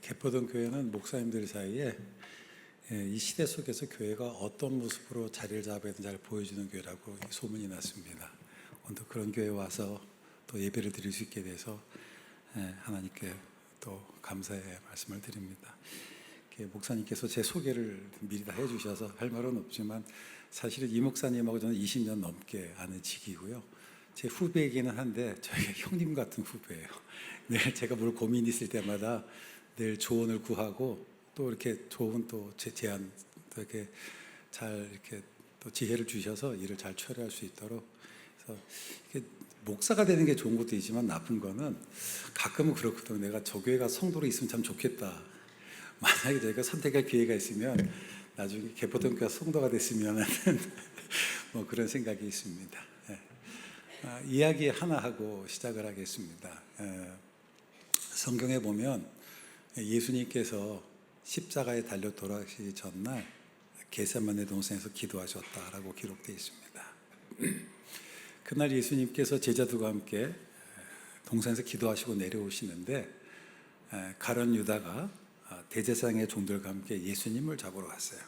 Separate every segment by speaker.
Speaker 1: 개포동 교회는 목사님들 사이에 이 시대 속에서 교회가 어떤 모습으로 자리를 잡아야 되는지 잘 보여주는 교회라고 소문이 났습니다. 오늘 그런 교회에 와서 또 예배를 드릴 수 있게 돼서 하나님께 또 감사의 말씀을 드립니다. 목사님께서 제 소개를 미리 다 해주셔서 할 말은 없지만 사실은 이 목사님하고 저는 20년 넘게 아는 직이고요. 제 후배이기는 한데 저희가 형님 같은 후배예요. 늘 제가 뭘 고민이 있을 때마다 늘 조언을 구하고 또 이렇게 좋은 또 제안 또 이렇게 잘 이렇게 또 지혜를 주셔서 일을 잘 처리할 수 있도록. 그래서 이게 목사가 되는 게 좋은 것도 있지만 나쁜 거는 가끔은 그렇거든요. 내가 저 교회가 성도로 있으면 참 좋겠다. 만약에 저희가 선택할 기회가 있으면 나중에 개포동 교회가 성도가 됐으면 하는 뭐 그런 생각이 있습니다. 이야기 하나 하고 시작을 하겠습니다. 성경에 보면 예수님께서 십자가에 달려 돌아가시기 전날 겟세마네 동산에서 기도하셨다라고 기록되어 있습니다. 그날 예수님께서 제자들과 함께 동산에서 기도하시고 내려오시는데 가룟 유다가 대제사장의 종들과 함께 예수님을 잡으러 갔어요.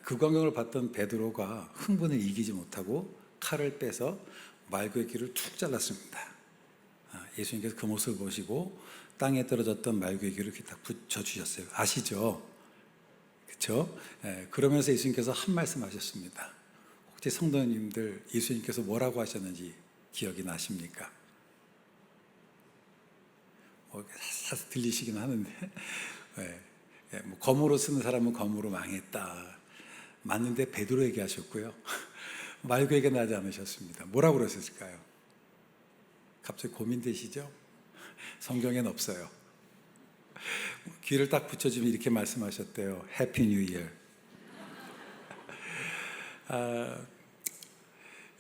Speaker 1: 그 광경을 봤던 베드로가 흥분을 이기지 못하고 칼을 빼서 말구의 귀를 툭 잘랐습니다. 예수님께서 그 모습을 보시고 땅에 떨어졌던 말구의 귀를 이렇게 딱 붙여주셨어요. 아시죠? 그렇죠? 그러면서 예수님께서 한 말씀 하셨습니다. 혹시 성도님들 예수님께서 뭐라고 하셨는지 기억이 나십니까? 사실 들리시긴 하는데 뭐 검으로 쓰는 사람은 검으로 망했다. 맞는데 베드로에게 하셨고요. 말구에게 하지 않으셨습니다. 뭐라고 그러셨을까요? 갑자기 고민되시죠? 성경엔 없어요. 귀를 딱 붙여주면 이렇게 말씀하셨대요. 해피 뉴 이어.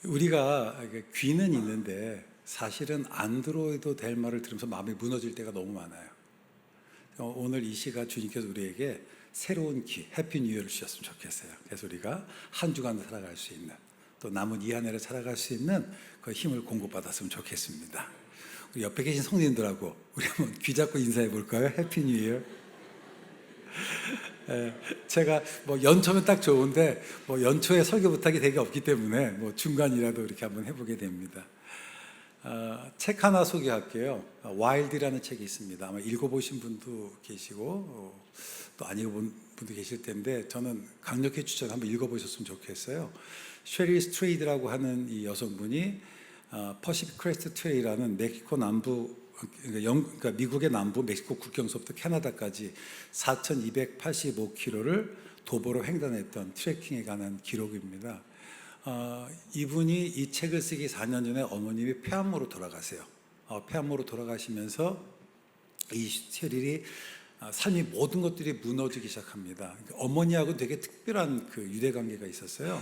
Speaker 1: 우리가 귀는 있는데 사실은 안 들어도 될 말을 들으면서 마음이 무너질 때가 너무 많아요. 오늘 이 시간 주님께서 우리에게 새로운 귀, 해피 뉴 이어를 주셨으면 좋겠어요. 그래서 우리가 한 주간 살아갈 수 있는 또 남은 이 한 해를 살아갈 수 있는 그 힘을 공급받았으면 좋겠습니다. 우리 옆에 계신 성도님들하고 우리 한번 귀 잡고 인사해 볼까요? 해피 뉴 이어. 제가 뭐 연초면 딱 좋은데 뭐 연초에 설교 부탁이 되게 없기 때문에 뭐 중간이라도 이렇게 한번 해보게 됩니다. 책 하나 소개할게요. 와일드라는 책이 있습니다. 아마 읽어보신 분도 계시고 또 안 읽어본 분도 계실 텐데 저는 강력히 추천 한번 읽어보셨으면 좋겠어요. 셰릴 스트레이드라고 하는 이 여성분이 퍼시픽 크레스트 트레일이라는 멕시코 남부 그러니까 미국의 남부 멕시코 국경서부터 캐나다까지 4,285km를 도보로 횡단했던 트레킹에 관한 기록입니다. 이분이 이 책을 쓰기 4년 전에 어머님이 폐암으로 돌아가세요. 폐암으로 돌아가시면서 이 셰릴이 삶의 모든 것들이 무너지기 시작합니다. 어머니하고 되게 특별한 그 유대 관계가 있었어요.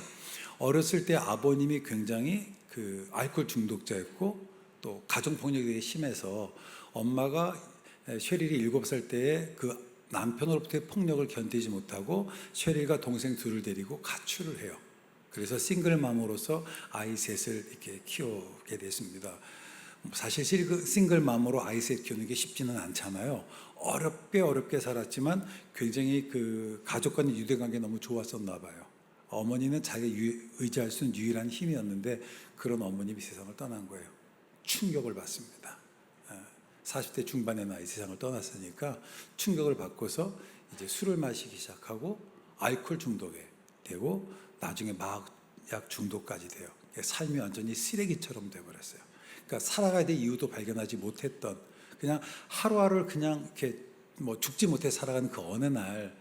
Speaker 1: 어렸을 때 아버님이 굉장히 그 알코올 중독자였고 또 가정 폭력이 되게 심해서 엄마가 셰릴이 7살 때에 그 남편으로부터의 폭력을 견디지 못하고 셰릴과 동생 둘을 데리고 가출을 해요. 그래서 싱글맘으로서 아이 셋을 이렇게 키우게 됐습니다. 사실 싱글맘으로 아이 셋 키우는 게 쉽지는 않잖아요. 어렵게 살았지만 굉장히 그 가족 간의 유대관계 너무 좋았었나 봐요. 어머니는 자기가 의지할 수 있는 유일한 힘이었는데 그런 어머님이 세상을 떠난 거예요. 충격을 받습니다. 40대 중반의 나이 세상을 떠났으니까 충격을 받고서 이제 술을 마시기 시작하고 알코올 중독에 되고 나중에 마약 중독까지 돼요. 삶이 완전히 쓰레기처럼 돼버렸어요. 그러니까 살아가야 될 이유도 발견하지 못했던 그냥 하루하루를 그냥 이렇게 뭐 죽지 못해 살아가는 그 어느 날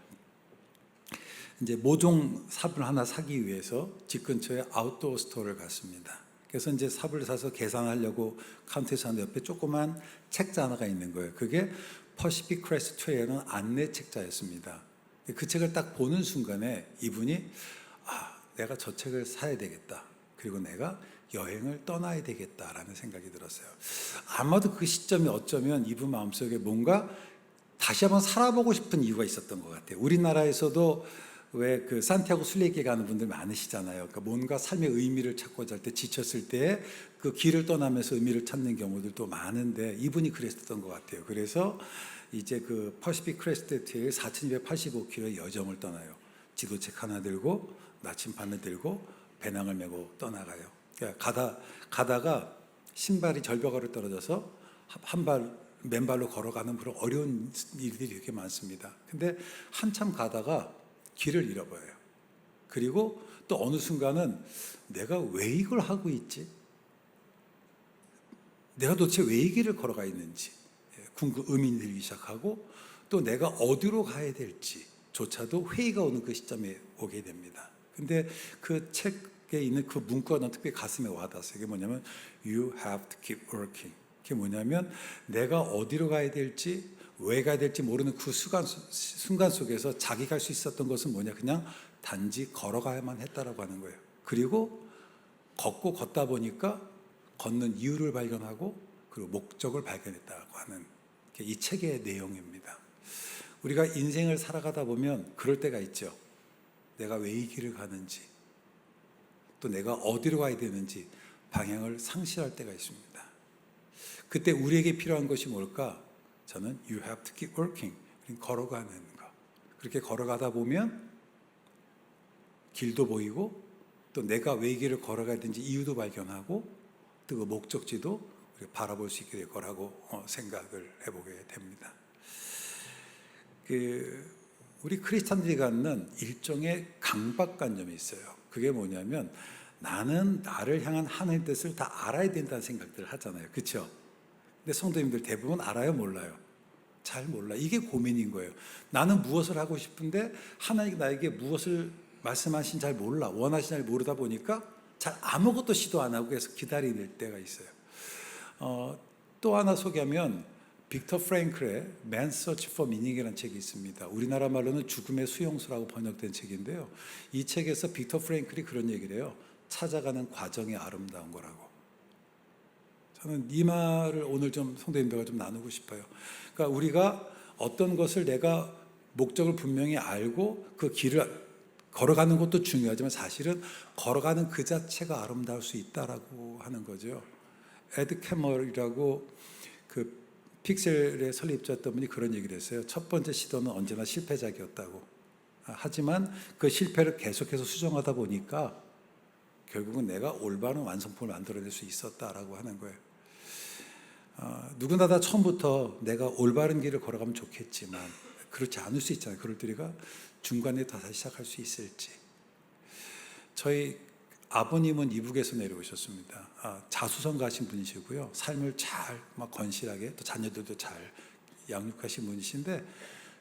Speaker 1: 이제 모종 삽을 하나 사기 위해서 집 근처에 아웃도어 스토어를 갔습니다. 그래서 이제 삽을 사서 계산하려고 카운터에서 하는 옆에 조그만 책자 하나가 있는 거예요. 그게 퍼시픽 크레스트 트레일이라는 안내 책자였습니다. 그 책을 딱 보는 순간에 이분이 내가 저 책을 사야 되겠다. 그리고 내가 여행을 떠나야 되겠다라는 생각이 들었어요. 아마도 그 시점이 어쩌면 이분 마음속에 뭔가 다시 한번 살아보고 싶은 이유가 있었던 것 같아요. 우리나라에서도 왜 그 산티아고 순례길 가는 분들 많으시잖아요. 그러니까 뭔가 삶의 의미를 찾고자 할 때 지쳤을 때 그 길을 떠나면서 의미를 찾는 경우들도 많은데 이분이 그랬었던 것 같아요. 그래서 이제 그 퍼시픽 크레스트 트레일 4,285km의 여정을 떠나요. 지도책 하나 들고 나침반을 들고 배낭을 메고 떠나가요. 그러니까 가다가 신발이 절벽으로 떨어져서 맨발로 걸어가는 그런 어려운 일들이 이렇게 많습니다. 근데 한참 가다가 길을 잃어버려요. 그리고 또 어느 순간은 내가 왜 이걸 하고 있지? 내가 도대체 왜 이 길을 걸어가 있는지 의문이 들기 시작하고, 또 내가 어디로 가야 될지조차도 회의가 오는 그 시점에 오게 됩니다. 근데 그 책에 있는 그 문구가 난 특별히 가슴에 와닿았어요. 이게 뭐냐면 You have to keep working. 그게 뭐냐면 내가 어디로 가야 될지 왜 가야 될지 모르는 그 순간 속에서 자기가 할 수 있었던 것은 뭐냐, 그냥 단지 걸어가야만 했다라고 하는 거예요. 그리고 걷다 보니까 걷는 이유를 발견하고 그리고 목적을 발견했다고 하는 게 이 책의 내용입니다. 우리가 인생을 살아가다 보면 그럴 때가 있죠. 내가 왜 이 길을 가는지, 또 내가 어디로 가야 되는지 방향을 상실할 때가 있습니다. 그때 우리에게 필요한 것이 뭘까? 저는 You have to keep working. 걸어가는 거. 그렇게 걸어가다 보면 길도 보이고, 또 내가 왜 이 길을 걸어가야 되는지 이유도 발견하고, 또 그 목적지도 바라볼 수 있게 될 거라고 생각을 해보게 됩니다. 우리 크리스찬들이 갖는 일종의 강박관념이 있어요. 그게 뭐냐면 나는 나를 향한 하나님의 뜻을 다 알아야 된다는 생각들을 하잖아요. 그렇죠? 근데 성도님들 대부분 알아요, 몰라요? 잘 몰라. 이게 고민인 거예요. 나는 무엇을 하고 싶은데 하나님이 나에게 무엇을 말씀하신 잘 몰라, 원하신 잘 모르다 보니까 잘 아무것도 시도 안 하고 계속 기다릴 때가 있어요. 또 하나 소개하면 빅터 프랭클의 Man's Search for Meaning이라는 책이 있습니다. 우리나라 말로는 죽음의 수용소라고 번역된 책인데요. 이 책에서 빅터 프랭클이 그런 얘기를 해요. 찾아가는 과정이 아름다운 거라고. 저는 이 말을 오늘 좀 성도님들과 좀 나누고 싶어요. 그러니까 우리가 어떤 것을 내가 목적을 분명히 알고 그 길을 걸어가는 것도 중요하지만 사실은 걸어가는 그 자체가 아름다울 수 있다라고 하는 거죠. 에드 캐머이라고 그 픽셀의 설립자였던 분이 그런 얘기를 했어요. 첫 번째 시도는 언제나 실패작이었다고. 하지만 그 실패를 계속해서 수정하다 보니까 결국은 내가 올바른 완성품을 만들어낼 수 있었다라고 하는 거예요. 누구나 다 처음부터 내가 올바른 길을 걸어가면 좋겠지만 그렇지 않을 수 있잖아요. 그럴 때가 중간에 다시 시작할 수 있을지. 저희 아버님은 이북에서 내려오셨습니다. 자수성 가신 분이시고요. 삶을 잘 건실하게 또 자녀들도 잘 양육하신 분이신데,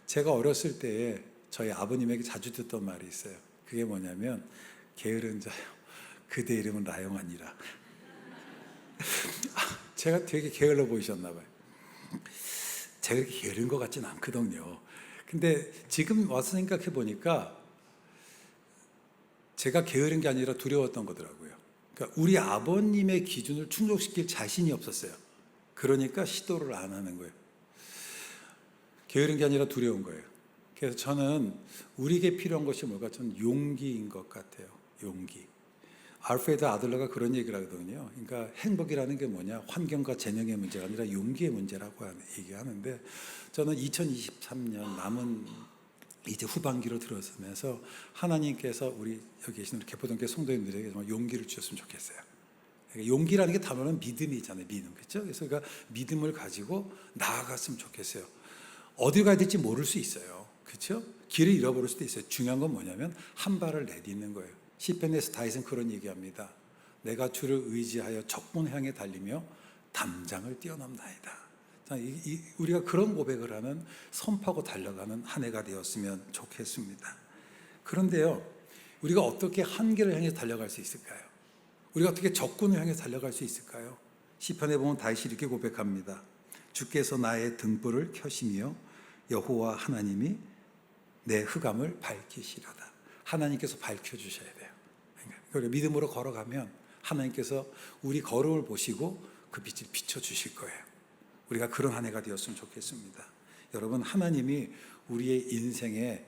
Speaker 1: 제가 어렸을 때에 저희 아버님에게 자주 듣던 말이 있어요. 그게 뭐냐면 게으른 자요, 그대 이름은 라영하니라. 제가 되게 게을러 보이셨나 봐요. 제가 그렇게 게으른 것 같지는 않거든요. 근데 지금 와서 생각해 보니까 제가 게으른 게 아니라 두려웠던 거더라고요. 그러니까 우리 아버님의 기준을 충족시킬 자신이 없었어요. 그러니까 시도를 안 하는 거예요. 게으른 게 아니라 두려운 거예요. 그래서 저는 우리에게 필요한 것이 뭘까? 저는 용기인 것 같아요. 용기. 알프레드 아들러가 그런 얘기를 하거든요. 그러니까 행복이라는 게 뭐냐? 환경과 재능의 문제가 아니라 용기의 문제라고 얘기하는데, 저는 2023년 남은 이제 후반기로 들어서면서 하나님께서 우리 여기 계신 우리 개포동교회 성도님들에게 정말 용기를 주셨으면 좋겠어요. 그러니까 용기라는 게 단어는 믿음이잖아요. 믿음, 그렇죠? 그래서 그러니까 믿음을 가지고 나아갔으면 좋겠어요. 어디 가야 될지 모를 수 있어요. 그렇죠? 길을 잃어버릴 수도 있어요. 중요한 건 뭐냐면 한 발을 내딛는 거예요. 시편에서 다윗은 그런 얘기합니다. 내가 주를 의지하여 적군 향해 달리며 담장을 뛰어넘나이다. 우리가 그런 고백을 하는, 선포하고 달려가는 한 해가 되었으면 좋겠습니다. 그런데요, 우리가 어떻게 한계를 향해 달려갈 수 있을까요? 우리가 어떻게 적군을 향해 달려갈 수 있을까요? 시편에 보면 다윗이 이렇게 고백합니다. 주께서 나의 등불을 켜시며 여호와 하나님이 내 흑암을 밝히시려다. 하나님께서 밝혀주셔야 돼요. 그러니까 믿음으로 걸어가면 하나님께서 우리 걸음을 보시고 그 빛을 비춰주실 거예요. 우리가 그런 한 해가 되었으면 좋겠습니다. 여러분, 하나님이 우리의 인생에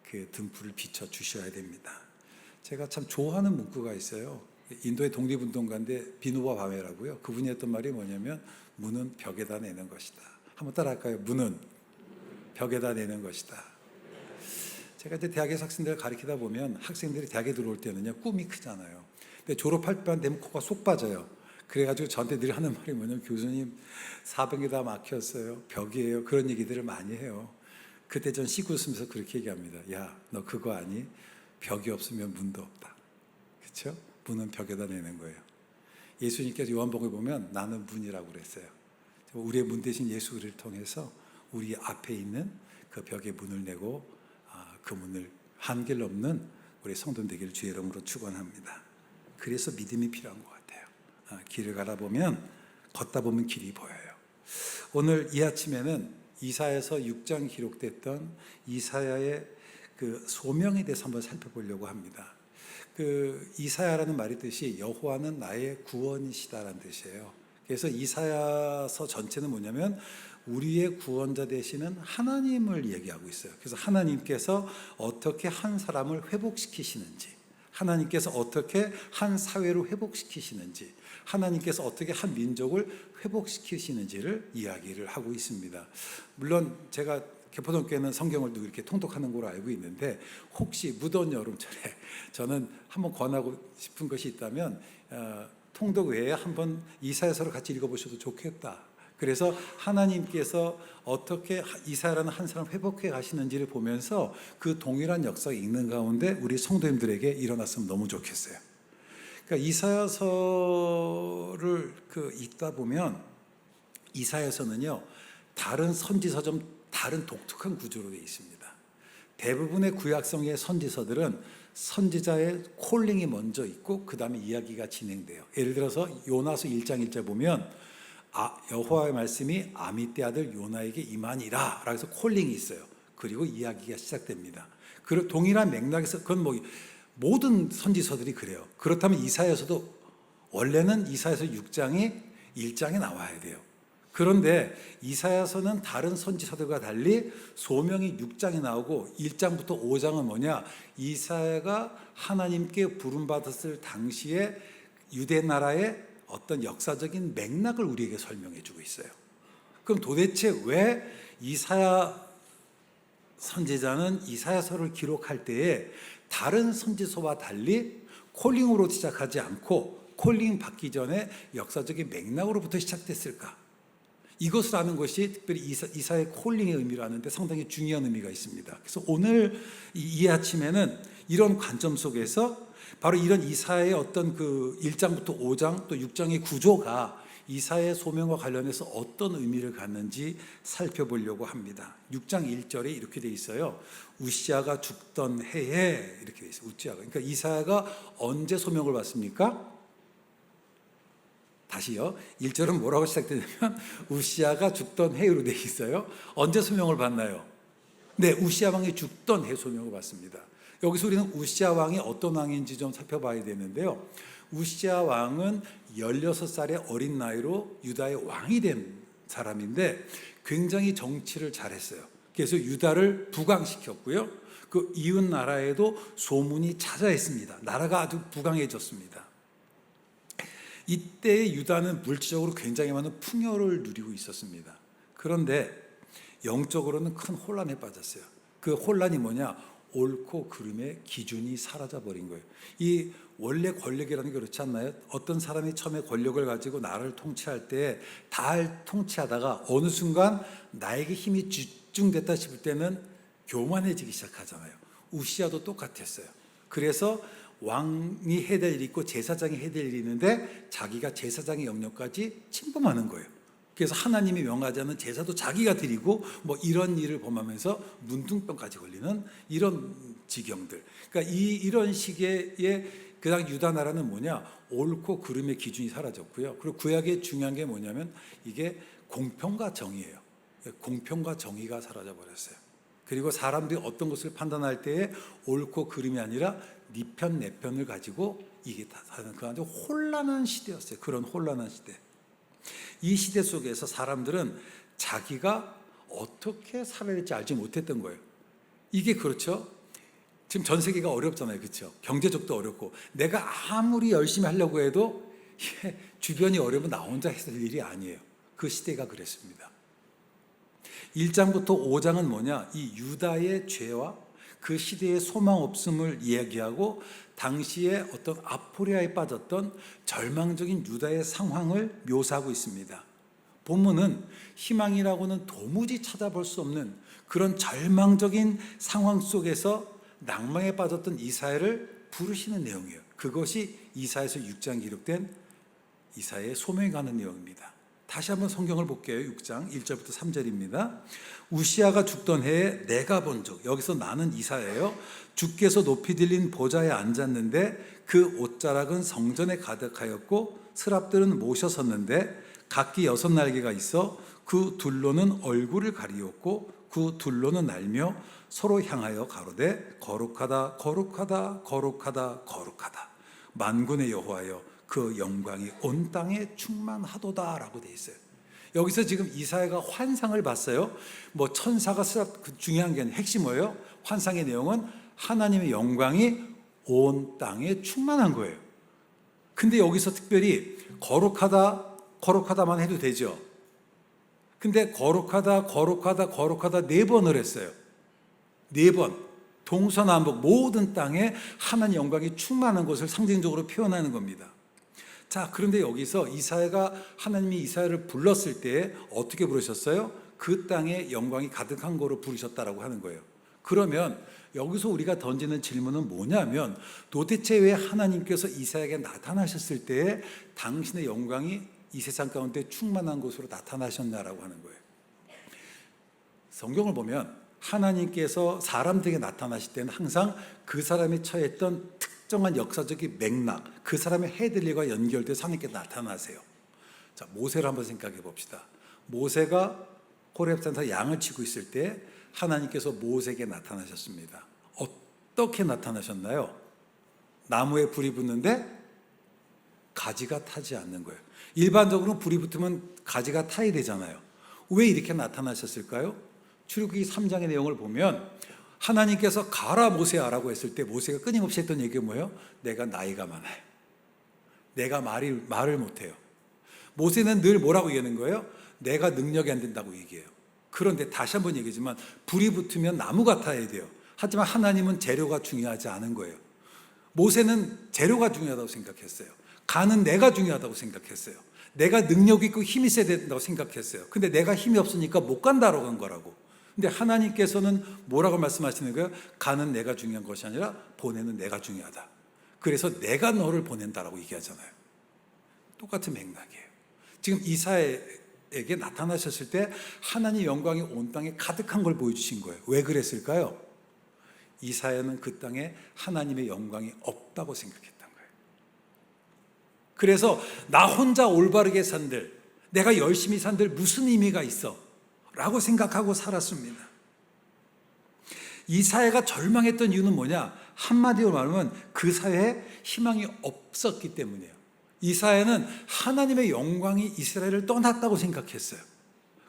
Speaker 1: 그 등불을 비춰주셔야 됩니다. 제가 참 좋아하는 문구가 있어요. 인도의 독립운동가인데 비노바 바웨라고요. 그분이 했던 말이 뭐냐면 문은 벽에다 내는 것이다. 한번 따라할까요? 문은 벽에다 내는 것이다. 제가 이제 대학에서 학생들을 가르치다 보면 학생들이 대학에 들어올 때는요, 꿈이 크잖아요. 근데 졸업할 때만 되면 코가 쏙 빠져요. 그래가지고 저한테 늘 하는 말이 뭐냐면, 교수님, 사방이 다 막혔어요. 벽이에요. 그런 얘기들을 많이 해요. 그때 전 씩 웃으면서 그렇게 얘기합니다. 야, 너 그거 아니? 벽이 없으면 문도 없다. 그렇죠? 문은 벽에다 내는 거예요. 예수님께서 요한복음에 보면 나는 문이라고 그랬어요. 우리의 문 대신 예수 그리스도를 통해서 우리 앞에 있는 그 벽에 문을 내고 그 문을 한길 넘는 우리 성도 되기를 주의 이름으로 축원합니다. 그래서 믿음이 필요한 것 같아요. 길을 가다 보면, 걷다 보면 길이 보여요. 오늘 이 아침에는 이사야서 6장 기록됐던 이사야의 그 소명에 대해서 한번 살펴보려고 합니다. 그 이사야라는 말의 뜻이 여호와는 나의 구원이시다라는 뜻이에요. 그래서 이사야서 전체는 뭐냐면 우리의 구원자 되시는 하나님을 얘기하고 있어요. 그래서 하나님께서 어떻게 한 사람을 회복시키시는지, 하나님께서 어떻게 한 사회를 회복시키시는지, 하나님께서 어떻게 한 민족을 회복시키시는지를 이야기를 하고 있습니다. 물론 제가 개포동교회는 성경을 이렇게 통독하는 걸로 알고 있는데, 혹시 무더운 여름철에 저는 한번 권하고 싶은 것이 있다면 통독 외에 한번 이사야서를 같이 읽어보셔도 좋겠다. 그래서 하나님께서 어떻게 이사야라는 한 사람을 회복해 가시는지를 보면서 그 동일한 역사가 있는 가운데 우리 성도님들에게 일어났으면 너무 좋겠어요. 그러니까 이사야서를 읽다 보면 이사야서는요, 다른 선지서 좀 다른 독특한 구조로 되어 있습니다. 대부분의 구약성의 선지서들은 선지자의 콜링이 먼저 있고 그 다음에 이야기가 진행돼요. 예를 들어서 요나서 1장 1절 보면 여호와의 말씀이 아미떼 아들 요나에게 임하니라 라고 해서 콜링이 있어요. 그리고 이야기가 시작됩니다. 그 동일한 맥락에서 그건 모든 선지서들이 그래요. 그렇다면 이사야서도 원래는 이사야서 6장이 1장에 나와야 돼요. 그런데 이사야서는 다른 선지서들과 달리 소명이 6장에 나오고 1장부터 5장은 뭐냐? 이사야가 하나님께 부름받았을 당시에 유대 나라의 어떤 역사적인 맥락을 우리에게 설명해 주고 있어요. 그럼 도대체 왜 이사야 선지자는 이사야서를 기록할 때에 다른 선지서와 달리 콜링으로 시작하지 않고 콜링 받기 전에 역사적인 맥락으로부터 시작됐을까? 이것을 아는 것이 특별히 이사야의 콜링의 의미를 아는데 상당히 중요한 의미가 있습니다. 그래서 오늘 이 아침에는 이런 관점 속에서 바로 이런 이사야의 어떤 그 1장부터 5장 또 6장의 구조가 이사야의 소명과 관련해서 어떤 의미를 갖는지 살펴보려고 합니다. 6장 1절에 이렇게 돼 있어요. 우시아가 죽던 해에 이렇게 돼 있어요. 우시아가. 그러니까 이사야가 언제 소명을 받습니까? 다시요. 1절은 뭐라고 시작되냐면 우시아가 죽던 해로 돼 있어요. 언제 소명을 받나요? 네, 우시아 왕이 죽던 해 소명을 받습니다. 여기서 우리는 우시아 왕이 어떤 왕인지 좀 살펴봐야 되는데요. 우시아 왕은 16살의 어린 나이로 유다의 왕이 된 사람인데 굉장히 정치를 잘했어요. 그래서 유다를 부강시켰고요. 그 이웃 나라에도 소문이 자자했습니다. 나라가 아주 부강해졌습니다. 이때 유다는 물질적으로 굉장히 많은 풍요를 누리고 있었습니다. 그런데 영적으로는 큰 혼란에 빠졌어요. 그 혼란이 뭐냐? 옳고 그름의 기준이 사라져버린 거예요. 이 원래 권력이라는 게 그렇지 않나요? 어떤 사람이 처음에 권력을 가지고 나라를 통치할 때 다 통치하다가 어느 순간 나에게 힘이 집중됐다 싶을 때는 교만해지기 시작하잖아요. 우시아도 똑같았어요. 그래서 왕이 해야 될 일이 있고 제사장이 해야 될 일이 있는데 자기가 제사장의 영역까지 침범하는 거예요. 그래서 하나님이 명하지 않은 제사도 자기가 드리고 이런 일을 범하면서 문둥병까지 걸리는 이런 지경들. 그러니까 이런 식의 그당 유다 나라는 뭐냐? 옳고 그름의 기준이 사라졌고요. 그리고 구약의 중요한 게 뭐냐면 이게 공평과 정의예요. 공평과 정의가 사라져 버렸어요. 그리고 사람들이 어떤 것을 판단할 때에 옳고 그름이 아니라 네 편, 내 편을 가지고 이게 다 사는 그 아주 혼란한 시대였어요. 그런 혼란한 시대. 이 시대 속에서 사람들은 자기가 어떻게 살아야 될지 알지 못했던 거예요. 이게 그렇죠. 지금 전 세계가 어렵잖아요. 그렇죠. 경제적도 어렵고 내가 아무리 열심히 하려고 해도 주변이 어려우면 나 혼자 했을 일이 아니에요. 그 시대가 그랬습니다. 1장부터 5장은 뭐냐? 이 유다의 죄와 그 시대의 소망 없음을 이야기하고 당시에 어떤 아포리아에 빠졌던 절망적인 유다의 상황을 묘사하고 있습니다. 본문은 희망이라고는 도무지 찾아볼 수 없는 그런 절망적인 상황 속에서 낭망에 빠졌던 이사야를 부르시는 내용이에요. 그것이 이사야서 6장 기록된 이사야의 소명에 관한 내용입니다. 다시 한번 성경을 볼게요. 6장 1절부터 3절입니다. 우시아가 죽던 해에 내가 본 적, 여기서 나는 이사야예요. 주께서 높이 들린 보좌에 앉았는데 그 옷자락은 성전에 가득하였고 스랍들은 모셔 섰는데 각기 6날개가 있어 그 둘로는 얼굴을 가리웠고 그 둘로는 날며 서로 향하여 가로되 거룩하다 거룩하다 거룩하다 거룩하다 만군의 여호와여 그 영광이 온 땅에 충만하도다라고 돼 있어요. 여기서 지금 이사야가 환상을 봤어요. 뭐 천사가 중요한 게 아니라 핵심 뭐예요? 환상의 내용은 하나님의 영광이 온 땅에 충만한 거예요. 근데 여기서 특별히 거룩하다 거룩하다만 해도 되죠. 근데 거룩하다 거룩하다 거룩하다 4번을 했어요. 4번 동서남북 모든 땅에 하나님 영광이 충만한 것을 상징적으로 표현하는 겁니다. 자, 그런데 여기서 이사야가 하나님이 이사야를 불렀을 때 어떻게 부르셨어요? 그 땅에 영광이 가득한 거로 부르셨다라고 하는 거예요. 그러면 여기서 우리가 던지는 질문은 뭐냐면 도대체 왜 하나님께서 이사야에게 나타나셨을 때 당신의 영광이 이 세상 가운데 충만한 것으로 나타나셨나라고 하는 거예요. 성경을 보면 하나님께서 사람들에게 나타나실 때는 항상 그 사람이 처했던 특정한 역사적인 맥락, 그 사람의 해될 일과 연결돼서 하나님께 나타나세요. 자, 모세를 한번 생각해 봅시다. 모세가 호렙산에서 양을 치고 있을 때 하나님께서 모세에게 나타나셨습니다. 어떻게 나타나셨나요? 나무에 불이 붙는데 가지가 타지 않는 거예요. 일반적으로 불이 붙으면 가지가 타야 되잖아요. 왜 이렇게 나타나셨을까요? 출애굽기 3장의 내용을 보면 하나님께서 가라 모세야라고 했을 때 모세가 끊임없이 했던 얘기가 뭐예요? 내가 나이가 많아요. 내가 말을 못해요. 모세는 늘 뭐라고 얘기하는 거예요? 내가 능력이 안 된다고 얘기해요. 그런데 다시 한번 얘기하지만 불이 붙으면 나무가 타야 돼요. 하지만 하나님은 재료가 중요하지 않은 거예요. 모세는 재료가 중요하다고 생각했어요. 간은 내가 중요하다고 생각했어요. 내가 능력 있고 힘이 있어야 된다고 생각했어요. 근데 내가 힘이 없으니까 못 간다라고 한 거라고. 근데 하나님께서는 뭐라고 말씀하시는 거예요? 간은 내가 중요한 것이 아니라 보내는 내가 중요하다. 그래서 내가 너를 보낸다라고 얘기하잖아요. 똑같은 맥락이에요. 지금 이사야에게 나타나셨을 때 하나님의 영광이 온 땅에 가득한 걸 보여주신 거예요. 왜 그랬을까요? 이사야는 그 땅에 하나님의 영광이 없다고 생각했던 거예요. 그래서 나 혼자 올바르게 산들, 내가 열심히 산들 무슨 의미가 있어? 라고 생각하고 살았습니다. 이사야가 절망했던 이유는 뭐냐? 한마디로 말하면 그 사회에 희망이 없었기 때문이에요. 이사야는 하나님의 영광이 이스라엘을 떠났다고 생각했어요.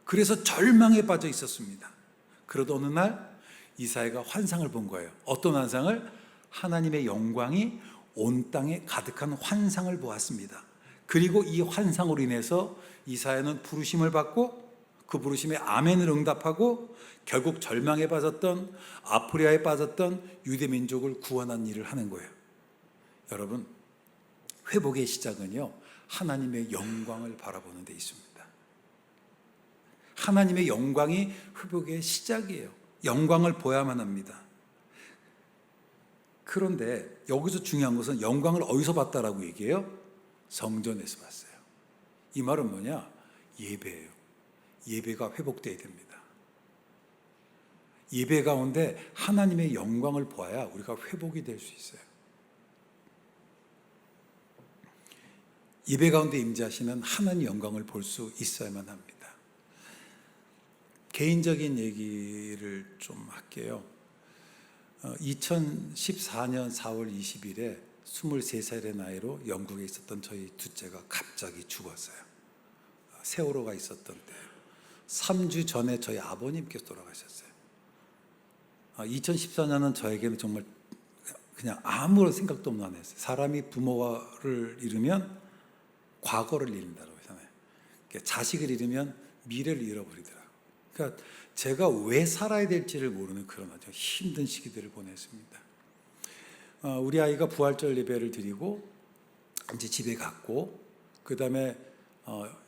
Speaker 1: 그래서 절망에 빠져 있었습니다. 그러다 어느 날 이사야가 환상을 본 거예요. 어떤 환상을? 하나님의 영광이 온 땅에 가득한 환상을 보았습니다. 그리고 이 환상으로 인해서 이사야는 부르심을 받고 그 부르심에 아멘을 응답하고 결국 절망에 빠졌던 아프리아에 빠졌던 유대 민족을 구원한 일을 하는 거예요. 여러분, 회복의 시작은요, 하나님의 영광을 바라보는 데 있습니다. 하나님의 영광이 회복의 시작이에요. 영광을 보야만 합니다. 그런데 여기서 중요한 것은 영광을 어디서 봤다라고 얘기해요? 성전에서 봤어요. 이 말은 뭐냐? 예배예요. 예배가 회복돼야 됩니다. 예배 가운데 하나님의 영광을 보아야 우리가 회복이 될 수 있어요. 예배 가운데 임재하시는 하나님의 영광을 볼 수 있어야만 합니다. 개인적인 얘기를 좀 할게요. 2014년 4월 20일에 23살의 나이로 영국에 있었던 저희 둘째가 갑자기 죽었어요. 세월호가 있었던 때 3주 전에 저희 아버님께서 돌아가셨어요. 2014년은 저에게는 정말 그냥 아무런 생각도 없는 한 해였어요. 사람이 부모를 잃으면 과거를 잃는다고 하잖아요. 자식을 잃으면 미래를 잃어버리더라고요. 그러니까 제가 왜 살아야 될지를 모르는 그런 아주 힘든 시기들을 보냈습니다. 우리 아이가 부활절 예배를 드리고 이제 집에 갔고, 그 다음에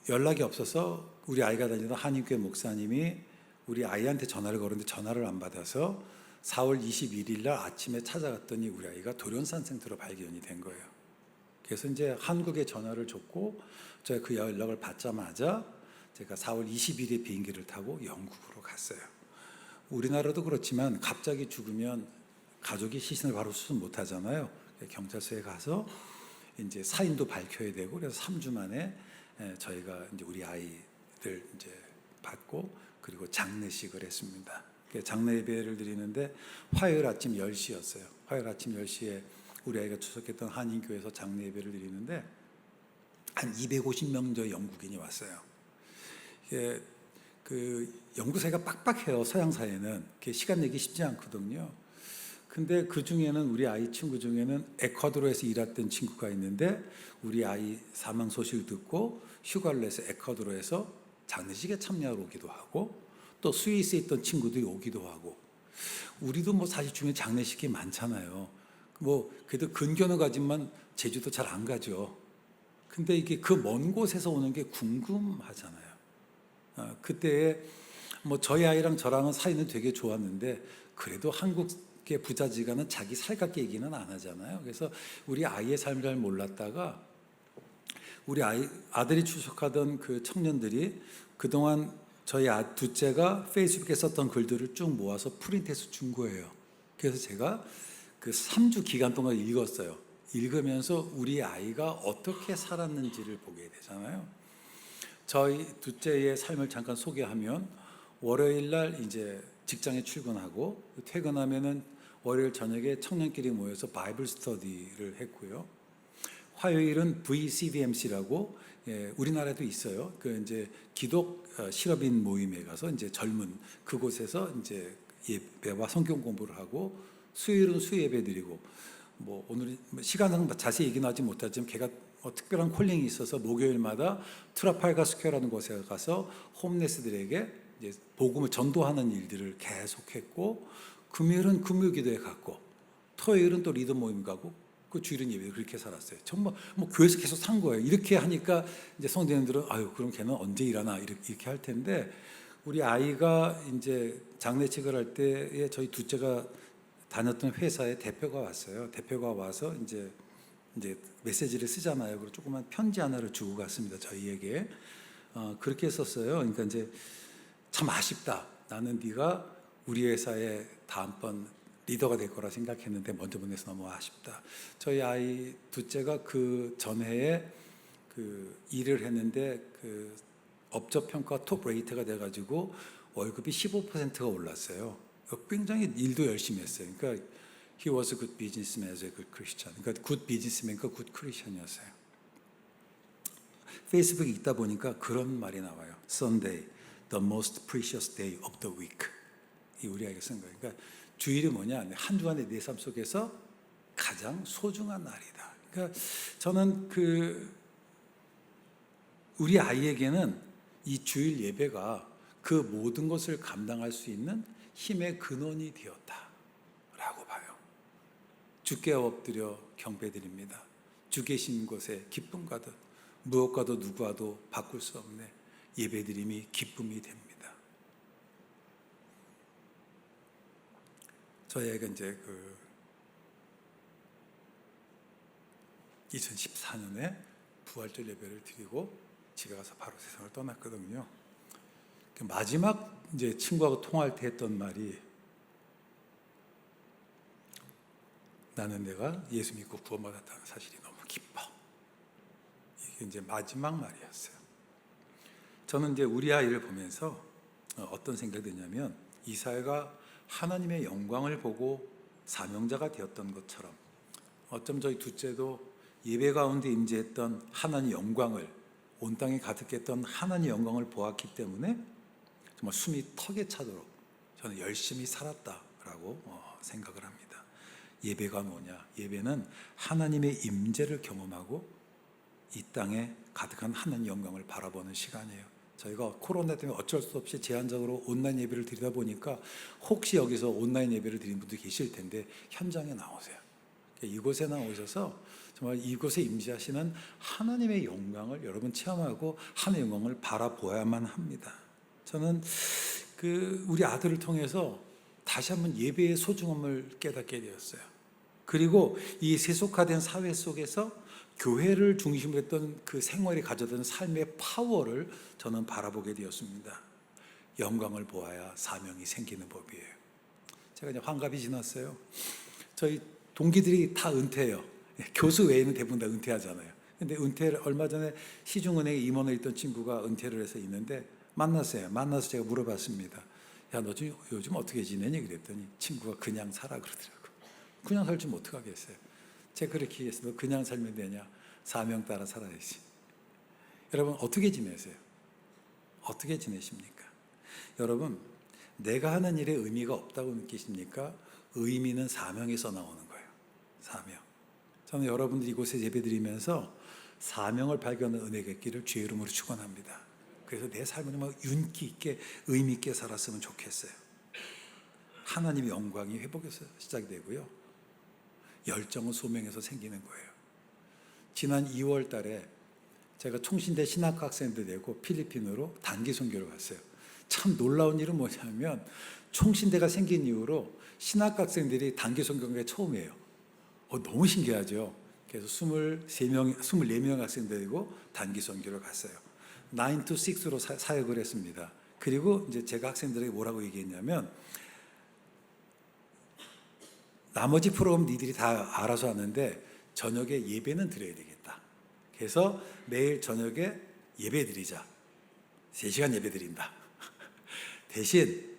Speaker 1: 연락이 없어서 우리 아이가 다니던 한인교회 목사님이 우리 아이한테 전화를 걸었는데 전화를 안 받아서 4월 21일 날 아침에 찾아갔더니 우리 아이가 돌연산 상태로 발견이 된 거예요. 그래서 이제 한국에 전화를 줬고, 제가 그 연락을 받자마자 제가 4월 20일에 비행기를 타고 영국으로 갔어요. 우리나라도 그렇지만 갑자기 죽으면 가족이 시신을 바로 수습 못 하잖아요. 경찰서에 가서 이제 사인도 밝혀야 되고, 그래서 3주 만에 저희가 이제 우리 아이들 이제 받고, 그리고 장례식을 했습니다. 장례 예배를 드리는데 화요일 아침 10시였어요. 화요일 아침 10시에 우리 아이가出席했던 한인교회에서 장례 예배를 드리는데 한 250명 정도 영국인이 왔어요. 그 영국 사회가 빡빡해요. 서양 사회는 시간 내기 쉽지 않거든요. 근데 그 중에는 우리 아이 친구 중에는 에콰도르에서 일했던 친구가 있는데 우리 아이 사망 소식을 듣고 휴가를 내서 에콰도르에서 장례식에 참여하러 오기도 하고, 또 스위스에 있던 친구들이 오기도 하고, 우리도 뭐 사실 중에 장례식이 많잖아요. 뭐 그래도 근교는 가지만 제주도 잘 안 가죠. 근데 이게 그 먼 곳에서 오는 게 궁금하잖아요. 그때에 뭐 저희 아이랑 저랑은 사이는 되게 좋았는데 그래도 한국의 부자지간은 자기 살갑게 얘기는 안 하잖아요. 그래서 우리 아이의 삶을 잘 몰랐다가 우리 아들이 출석하던 그 청년들이 그동안 저희 둘째가 페이스북에 썼던 글들을 쭉 모아서 프린트해서 준 거예요. 그래서 제가 그 3주 기간 동안 읽었어요. 읽으면서 우리 아이가 어떻게 살았는지를 보게 되잖아요. 저희 둘째의 삶을 잠깐 소개하면, 월요일 날 이제 직장에 출근하고 퇴근하면은 월요일 저녁에 청년끼리 모여서 바이블 스터디를 했고요. 화요일은 VCBMC라고 우리나라에도 있어요. 그 이제 기독 실업인 모임에 가서 이제 젊은 그곳에서 이제 예배와 성경 공부를 하고, 수요일은 수예배 드리고, 뭐 오늘 시간상 자세히 얘기는 하지 못하지만 걔가 특별한 콜링이 있어서 목요일마다 트라팔가 스퀘어라는 곳에 가서 홈레스들에게 이제 복음을 전도하는 일들을 계속했고, 금요일은 금요기도에 갔고, 토요일은 또 리더 모임 가고, 그 주일은 예배, 그렇게 살았어요. 정말 뭐 교회에서 계속 산 거예요. 이렇게 하니까 이제 성도님들은 아유 그럼 걔는 언제 일하나 이렇게 할 텐데, 우리 아이가 이제 장례식을 할 때에 저희 둘째가 다녔던 회사에 대표가 왔어요. 대표가 와서 이제 메시지를 쓰잖아요. 그리고 조그만 편지 하나를 주고 갔습니다. 저희에게. 그렇게 썼어요. 그러니까 이제 참 아쉽다. 나는 네가 우리 회사의 다음번 리더가 될 거라 생각했는데 먼저 보내서 너무 아쉽다. 저희 아이 둘째가 그 전해에 그 일을 했는데 그 업적 평가 톱 레이트가 돼가지고 월급이 15%가 올랐어요. 굉장히 일도 열심히 했어요. 그러니까 he was a good businessman as a good Christian. 그러니까 good businessman과 good Christian이었어요. 페이스북에 있다 보니까 그런 말이 나와요. Sunday, the most precious day of the week. 이 우리 아이가 쓴 거예요. 그러니까 주일이 뭐냐? 한 주간의 내 삶 속에서 가장 소중한 날이다. 그러니까 저는 우리 아이에게는 이 주일 예배가 그 모든 것을 감당할 수 있는 힘의 근원이 되었다라고 봐요. 주께 엎드려 경배드립니다. 주 계신 곳에 기쁨 가득, 무엇과도 누구와도 바꿀 수 없네 예배드림이 기쁨이 됩니다. 저희 애가 이제 2014년에 부활절 예배를 드리고 집에 가서 바로 세상을 떠났거든요. 마지막 이제 친구하고 통화할 때 했던 말이, 나는 내가 예수 믿고 구원받았다는 사실이 너무 기뻐. 이게 이제 마지막 말이었어요. 저는 이제 우리 아이를 보면서 어떤 생각이 드냐면, 이 사회가 하나님의 영광을 보고 사명자가 되었던 것처럼 어쩜 저희 둘째도 예배 가운데 임재했던 하나님의 영광을, 온 땅에 가득했던 하나님의 영광을 보았기 때문에 정말 숨이 턱에 차도록 저는 열심히 살았다라고 생각을 합니다. 예배가 뭐냐? 예배는 하나님의 임재를 경험하고 이 땅에 가득한 하나님의 영광을 바라보는 시간이에요. 저희가 코로나 때문에 어쩔 수 없이 제한적으로 온라인 예배를 드리다 보니까 혹시 여기서 온라인 예배를 드린 분도 계실 텐데 현장에 나오세요. 이곳에 나오셔서 정말 이곳에 임재하시는 하나님의 영광을 여러분 체험하고 하나님의 영광을 바라보아야만 합니다. 저는 우리 아들을 통해서 다시 한번 예배의 소중함을 깨닫게 되었어요. 그리고 이 세속화된 사회 속에서 교회를 중심으로 했던 그 생활이 가져던 삶의 파워를 저는 바라보게 되었습니다. 영광을 보아야 사명이 생기는 법이에요. 제가 이제 환갑이 지났어요. 저희 동기들이 다 은퇴해요. 교수 외에는 대부분 다 은퇴하잖아요. 근데 은퇴를 얼마 전에 시중은행에 임원을 했던 친구가 은퇴를 해서 있는데 만났어요. 만나서 제가 물어봤습니다. 야, 너 요즘 어떻게 지내니? 그랬더니 친구가 그냥 살아 그러더라고. 그냥 살지 뭐 어떡하겠어요. 제가 그렇게 얘기했어요. 너 그냥 살면 되냐? 사명 따라 살아야지. 여러분 어떻게 지내세요? 어떻게 지내십니까? 여러분 내가 하는 일에 의미가 없다고 느끼십니까? 의미는 사명에서 나오는 거예요. 사명. 저는 여러분들이 이곳에 예배드리면서 사명을 발견하는 은혜가 있기를 주의 이름으로 축원합니다. 그래서 내 삶은 정말 윤기 있게 의미 있게 살았으면 좋겠어요. 하나님의 영광이 회복에서 시작이 되고요. 열정은 소명에서 생기는 거예요. 지난 2월 달에 제가 총신대 신학과 학생들 되고 필리핀으로 단기 선교를 갔어요. 참 놀라운 일은 뭐냐면 총신대가 생긴 이후로 신학과 학생들이 단기 선교가 처음이에요. 너무 신기하죠. 그래서 24명 학생들이고 단기 선교를 갔어요. 9 to 6로 사역을 했습니다. 그리고 이제 제가 학생들에게 뭐라고 얘기했냐면 나머지 프로그램 니들이 다 알아서 하는데 저녁에 예배는 드려야 되겠다. 그래서 매일 저녁에 예배 드리자. 3시간 예배 드린다. 대신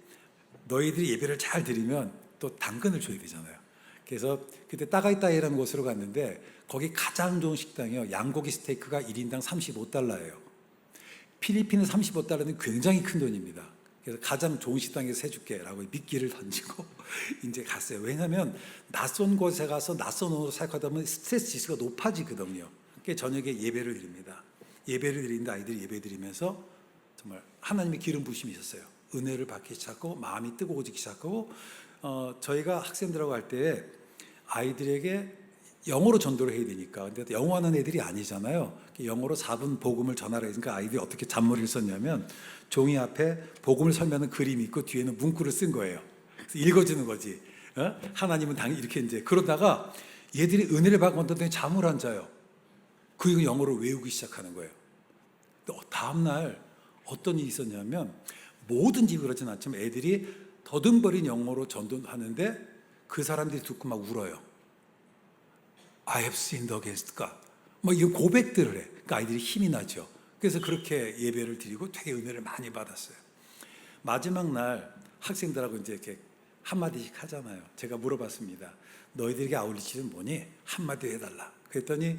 Speaker 1: 너희들이 예배를 잘 드리면 또 당근을 줘야 되잖아요. 그래서 그때 따가이따이라는 곳으로 갔는데 거기 가장 좋은 식당이요. 양고기 스테이크가 1인당 35달러예요. 필리핀은 35달러는 굉장히 큰 돈입니다. 그래서 가장 좋은 식당에서 해줄게라고 미끼를 던지고 이제 갔어요. 왜냐하면 낯선 곳에 가서 낯선 옷을 사역하다 보면 스트레스 지수가 높아지거든요. 그래서 저녁에 예배를 드립니다. 예배를 드리는데 아이들이 예배 드리면서 정말 하나님의 기름 부심이 있었어요. 은혜를 받기 시작하고 마음이 뜨거워지기 시작하고 저희가 학생들하고 할 때 아이들에게 영어로 전도를 해야 되니까 근데 영어하는 애들이 아니잖아요. 영어로 4분 복음을 전하라 했으니까 아이들이 어떻게 잔머리를 썼냐면 종이 앞에 복음을 설명하는 그림이 있고 뒤에는 문구를 쓴 거예요. 그래서 읽어주는 거지. 하나님은 당연히 이렇게 이제 그러다가 얘들이 은혜를 받고 어떤 잠을 안 자요. 그리고 영어로 외우기 시작하는 거예요. 다음 날 어떤 일이 있었냐면 모든 집이 그렇진 않지만 애들이 더듬거린 영어로 전도하는데 그 사람들이 듣고 막 울어요. I have sinned against God. 뭐 이 고백들을 해. 그러니까 아이들이 힘이 나죠. 그래서 그렇게 예배를 드리고 되게 은혜를 많이 받았어요. 마지막 날 학생들하고 이제 이렇게 한마디씩 하잖아요. 제가 물어봤습니다. 너희들에게 아울리치는 뭐니? 한마디 해달라. 그랬더니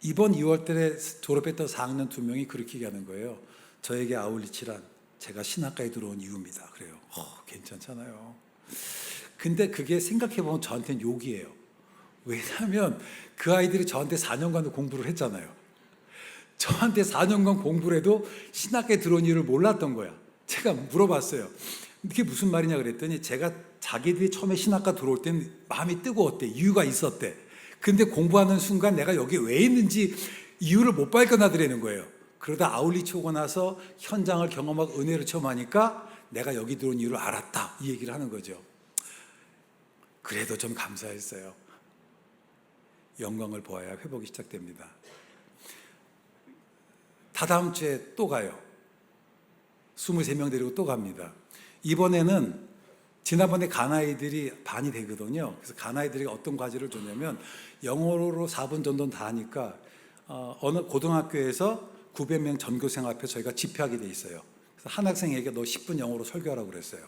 Speaker 1: 이번 2월 달에 졸업했던 4학년 2명이 그렇게 얘기하는 거예요. 저에게 아울리치란 제가 신학과에 들어온 이유입니다. 그래요. 괜찮잖아요. 근데 그게 생각해보면 저한테는 욕이에요. 왜냐하면 그 아이들이 저한테 4년간 공부를 했잖아요. 저한테 4년간 공부를 해도 신학교에 들어온 이유를 몰랐던 거야. 제가 물어봤어요. 이게 무슨 말이냐 그랬더니 제가 자기들이 처음에 신학과 들어올 때는 마음이 뜨거웠대. 이유가 있었대. 근데 공부하는 순간 내가 여기 왜 있는지 이유를 못 발견하더라는 거예요. 그러다 아울리치 오고 나서 현장을 경험하고 은혜를 체험하니까 내가 여기 들어온 이유를 알았다. 이 얘기를 하는 거죠. 그래도 좀 감사했어요. 영광을 보아야 회복이 시작됩니다. 다다음 주에 또 가요. 23명 데리고 또 갑니다. 이번에는 지난번에 가나이들이 반이 되거든요. 그래서 가나이들이 어떤 과제를 줬냐면 영어로 4분 정도는 다 하니까 어느 고등학교에서 900명 전교생 앞에 저희가 집회하게 돼 있어요. 그래서 한 학생에게 너 10분 영어로 설교하라고 그랬어요.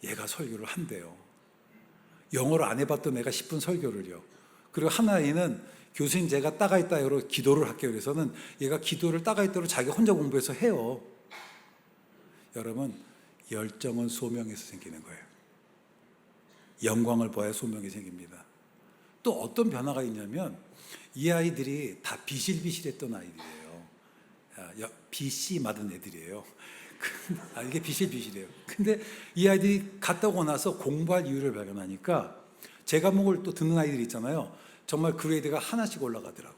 Speaker 1: 얘가 설교를 한대요. 영어를 안 해봤던 애가 10분 설교를요. 그리고 한 아이는 교수님 제가 따가이따이로 기도를 할게요. 그래서는 얘가 기도를 따가이따이로 자기 혼자 공부해서 해요. 여러분 열정은 소명에서 생기는 거예요. 영광을 보아야 소명이 생깁니다. 또 어떤 변화가 있냐면 이 아이들이 다 비실비실했던 아이들이에요. BC 맞은 애들이에요. 이게 BC이래요. 근데 이 아이들이 갔다 오고 나서 공부할 이유를 발견하니까 제 과목을 또 듣는 아이들이 있잖아요. 정말 그레이드가 하나씩 올라가더라고.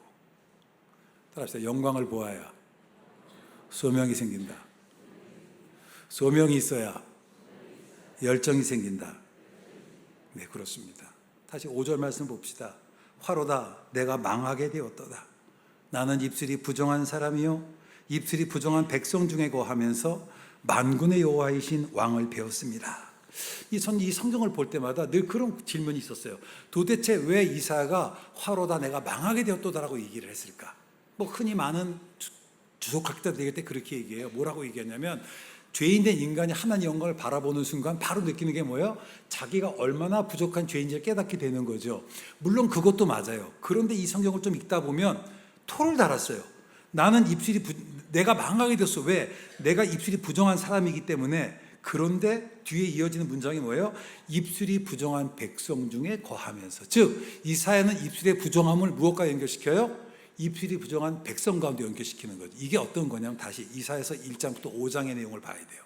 Speaker 1: 따라합시다. 영광을 보아야 소명이 생긴다. 소명이 있어야 열정이 생긴다. 네, 그렇습니다. 다시 5절 말씀 봅시다. 화로다 내가 망하게 되었도다. 나는 입술이 부정한 사람이요 입술이 부정한 백성 중에 거하면서 만군의 여호와이신 왕을 배웠습니다. 이 성경을 볼 때마다 늘 그런 질문이 있었어요. 도대체 왜 이사야가 화로다 내가 망하게 되었도다라고 얘기를 했을까? 뭐 흔히 많은 주석학자들 얘기할 때 그렇게 얘기해요. 뭐라고 얘기하냐면 죄인된 인간이 하나님 영광을 바라보는 순간 바로 느끼는 게 뭐예요? 자기가 얼마나 부족한 죄인지를 깨닫게 되는 거죠. 물론 그것도 맞아요. 그런데 이 성경을 좀 읽다 보면 토를 달았어요. 나는 입술이 내가 망하게 됐어. 왜? 내가 입술이 부정한 사람이기 때문에. 그런데 뒤에 이어지는 문장이 뭐예요? 입술이 부정한 백성 중에 거하면서. 즉 이사야는 입술의 부정함을 무엇과 연결시켜요? 입술이 부정한 백성 가운데 연결시키는 거죠. 이게 어떤 거냐면 다시 이사야서 1장부터 5장의 내용을 봐야 돼요.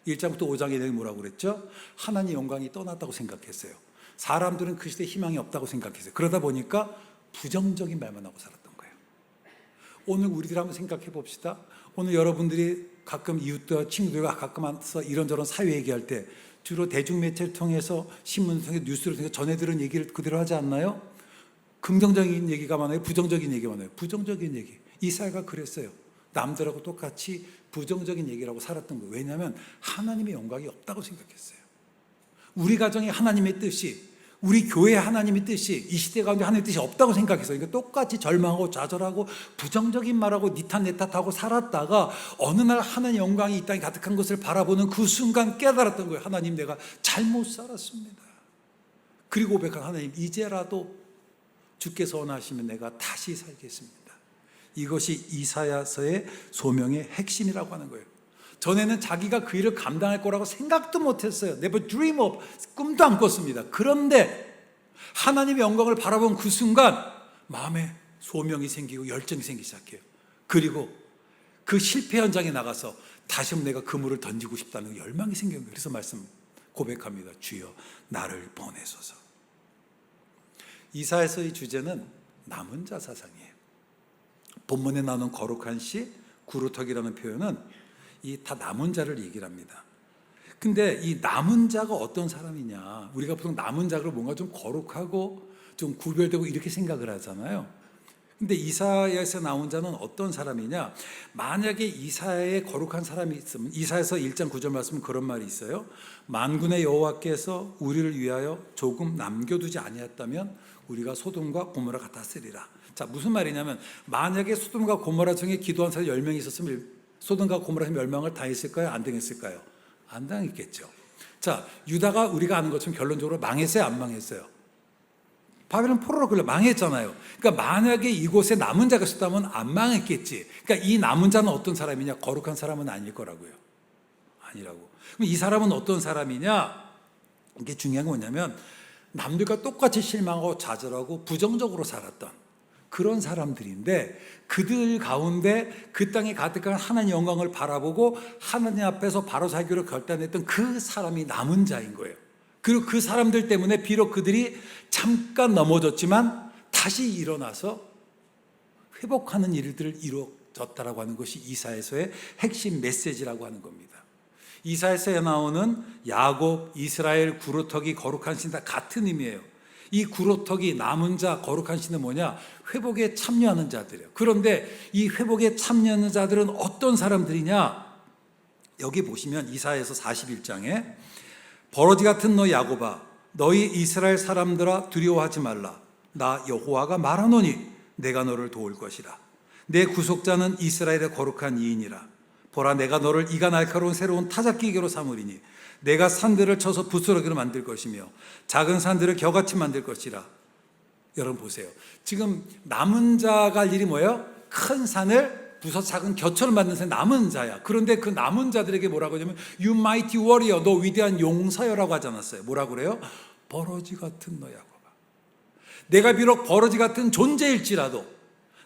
Speaker 1: 1장부터 5장의 내용이 뭐라고 그랬죠? 하나님 영광이 떠났다고 생각했어요. 사람들은 그 시대에 희망이 없다고 생각했어요. 그러다 보니까 부정적인 말만 하고 살았던 거예요. 오늘 우리들 한번 생각해 봅시다. 오늘 여러분들이 가끔 이웃과 친구들과 가끔 와서 이런저런 사회 얘기할 때 주로 대중매체를 통해서 신문을 통해 뉴스를 통해 전해 들은 얘기를 그대로 하지 않나요? 긍정적인 얘기가 많아요? 부정적인 얘기가 많아요? 부정적인 얘기. 이사야가 그랬어요. 남들하고 똑같이 부정적인 얘기라고 살았던 거예요. 왜냐하면 하나님의 영광이 없다고 생각했어요. 우리 가정에 하나님의 뜻이, 우리 교회에 하나님의 뜻이, 이 시대 가운데 하나님의 뜻이 없다고 생각했어요. 그러니까 똑같이 절망하고 좌절하고 부정적인 말하고 니 탓 내 탓하고 살았다가 어느 날 하나님의 영광이 이 땅에 가득한 것을 바라보는 그 순간 깨달았던 거예요. 하나님, 내가 잘못 살았습니다. 그리고 고백한 하나님, 이제라도 주께서 원하시면 내가 다시 살겠습니다. 이것이 이사야서의 소명의 핵심이라고 하는 거예요. 전에는 자기가 그 일을 감당할 거라고 생각도 못했어요. Never dream of, 꿈도 안 꿨습니다. 그런데 하나님의 영광을 바라본 그 순간 마음에 소명이 생기고 열정이 생기기 시작해요. 그리고 그 실패 현장에 나가서 다시 한번 내가 그물을 던지고 싶다는 열망이 생겨요. 그래서 말씀 고백합니다. 주여 나를 보내소서. 이사야서의 주제는 남은 자 사상이에요. 본문에 나오는 거룩한 시, 구루터기라는 표현은 이 다 남은 자를 얘기를 합니다. 근데 이 남은 자가 어떤 사람이냐? 우리가 보통 남은 자를 뭔가 좀 거룩하고 좀 구별되고 이렇게 생각을 하잖아요. 근데 이사야에서 나온 자는 어떤 사람이냐? 만약에 이사야에 거룩한 사람이 있으면 이사야서 1장 9절 말씀은 그런 말이 있어요. 만군의 여호와께서 우리를 위하여 조금 남겨두지 아니했다면 우리가 소돔과 고모라 같았으리라. 자, 무슨 말이냐면 만약에 소돔과 고모라 중에 기도한 사람이 10명이 있었으면 소돔과 고모라의 멸망을 당했을까요? 안 당했을까요? 안 당했겠죠. 자, 유다가 우리가 아는 것처럼 결론적으로 망했어요? 안 망했어요? 바벨론 포로로 끌려 망했잖아요. 그러니까 만약에 이곳에 남은 자가 있었다면 안 망했겠지. 그러니까 이 남은 자는 어떤 사람이냐? 거룩한 사람은 아닐 거라고요. 아니라고. 그럼 이 사람은 어떤 사람이냐? 이게 중요한 건 뭐냐면 남들과 똑같이 실망하고 좌절하고 부정적으로 살았던 그런 사람들인데 그들 가운데 그 땅에 가득한 하나님의 영광을 바라보고 하나님 앞에서 바로 살기로 결단했던 그 사람이 남은 자인 거예요. 그리고 그 사람들 때문에 비록 그들이 잠깐 넘어졌지만 다시 일어나서 회복하는 일들을 이루어졌다라고 하는 것이 이사야서의 핵심 메시지라고 하는 겁니다. 이사야서에 나오는 야곱, 이스라엘, 구루터기, 거룩한 신 다 같은 의미예요. 이 구루터기, 남은 자, 거룩한 신은 뭐냐? 회복에 참여하는 자들이에요. 그런데 이 회복에 참여하는 자들은 어떤 사람들이냐? 여기 보시면 이사야서 41장에 버러지 같은 너 야곱아, 너희 이스라엘 사람들아 두려워하지 말라. 나 여호와가 말하노니 내가 너를 도울 것이라. 내 구속자는 이스라엘의 거룩한 이인이라. 보라, 내가 너를 이가 날카로운 새로운 타작기계로 삼으리니 내가 산들을 쳐서 부스러기로 만들 것이며 작은 산들을 겨같이 만들 것이라. 여러분 보세요. 지금 남은 자가 할 일이 뭐예요? 큰 산을 부서 작은 겨처럼 만든 사람이 남은 자야. 그런데 그 남은 자들에게 뭐라고 하냐면 You mighty warrior, 너 위대한 용사여라고 하지 않았어요. 뭐라고 그래요? 버러지 같은 너 야곱아. 내가 비록 버러지 같은 존재일지라도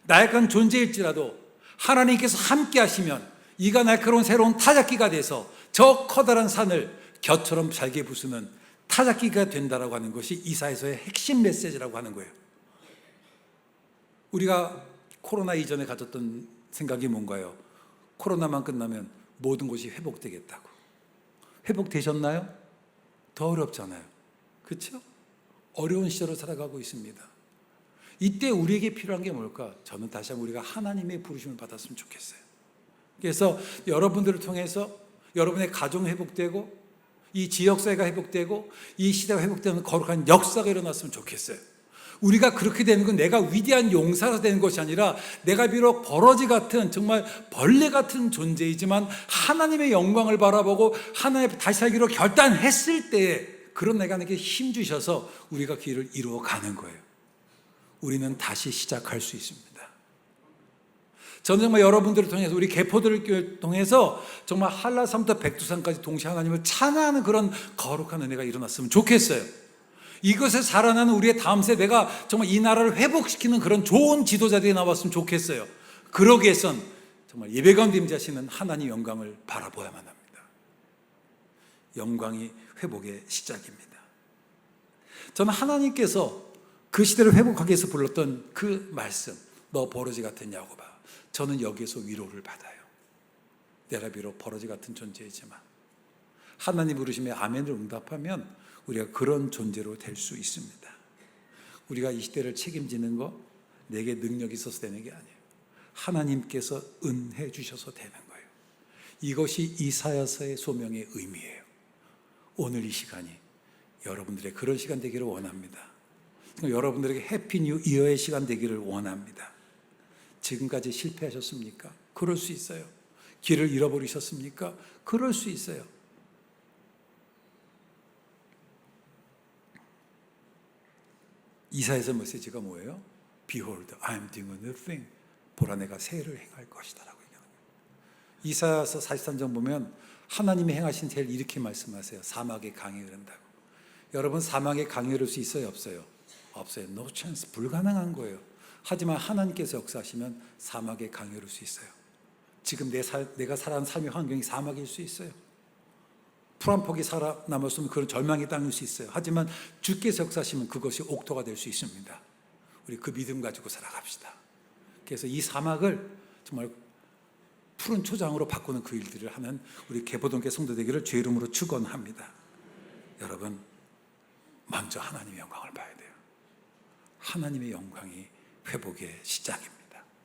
Speaker 1: 나약한 존재일지라도 하나님께서 함께 하시면 이가 날카로운 새로운 타작기가 돼서 저 커다란 산을 겨처럼 잘게 부수는 타작기가 된다라고 하는 것이 이사야서의 핵심 메시지라고 하는 거예요. 우리가 코로나 이전에 가졌던 생각이 뭔가요? 코로나만 끝나면 모든 것이 회복되겠다고. 회복되셨나요? 더 어렵잖아요. 그렇죠? 어려운 시절을 살아가고 있습니다. 이때 우리에게 필요한 게 뭘까? 저는 다시 한번 우리가 하나님의 부르심을 받았으면 좋겠어요. 그래서 여러분들을 통해서 여러분의 가정 회복되고 이 지역사회가 회복되고 이 시대가 회복되는 거룩한 역사가 일어났으면 좋겠어요. 우리가 그렇게 되는 건 내가 위대한 용사가 되는 것이 아니라 내가 비록 버러지 같은 정말 벌레 같은 존재이지만 하나님의 영광을 바라보고 하나님 다시 살기로 결단했을 때 그런 내가 내게 힘 주셔서 우리가 길을 이루어 가는 거예요. 우리는 다시 시작할 수 있습니다. 저는 정말 여러분들을 통해서 우리 개포들을 통해서 정말 한라산부터 백두산까지 동시에 하나님을 찬양하는 그런 거룩한 은혜가 일어났으면 좋겠어요. 이것에 살아나는 우리의 다음 세대가 정말 이 나라를 회복시키는 그런 좋은 지도자들이 나왔으면 좋겠어요. 그러기 위해선 정말 예배 가운데 임재하시는 하나님 영광을 바라보아야만 합니다. 영광이 회복의 시작입니다. 저는 하나님께서 그 시대를 회복하기 위해서 불렀던 그 말씀, 너 버러지 같은 야곱아, 저는 여기에서 위로를 받아요. 내가 비록 버러지 같은 존재이지만 하나님 부르심에 아멘을 응답하면 우리가 그런 존재로 될 수 있습니다. 우리가 이 시대를 책임지는 거 내게 능력이 있어서 되는 게 아니에요. 하나님께서 은혜 주셔서 되는 거예요. 이것이 이사야서의 소명의 의미예요. 오늘 이 시간이 여러분들의 그런 시간 되기를 원합니다. 여러분들에게 해피 뉴 이어의 시간 되기를 원합니다. 지금까지 실패하셨습니까? 그럴 수 있어요. 길을 잃어버리셨습니까? 그럴 수 있어요. 이사야서 메시지가 뭐예요? Behold, I am doing a new thing. 보라, 내가 새 일을 행할 것이다 라고 얘기하는 거예요. 이사야서 43장 보면 하나님이 행하신 새 일을 이렇게 말씀하세요. 사막에 강이 흐른다고. 여러분, 사막에 강이 흐를 수 있어요? 없어요? 없어요. No chance. 불가능한 거예요. 하지만 하나님께서 역사하시면 사막에 강이 흐를 수 있어요. 지금 내가 살아가는 삶의 환경이 사막일 수 있어요. 풀 한 폭이 살아남았으면 그런 절망의 땅일 수 있어요. 하지만 주께서 역사하시면 그것이 옥토가 될 수 있습니다. 우리 그 믿음 가지고 살아갑시다. 그래서 이 사막을 정말 푸른 초장으로 바꾸는 그 일들을 하는 우리 개포동교회 성도 되기를 주의 이름으로 축원합니다. 여러분, 먼저 하나님의 영광을 봐야 돼요. 하나님의 영광이 회복의 시작입니다.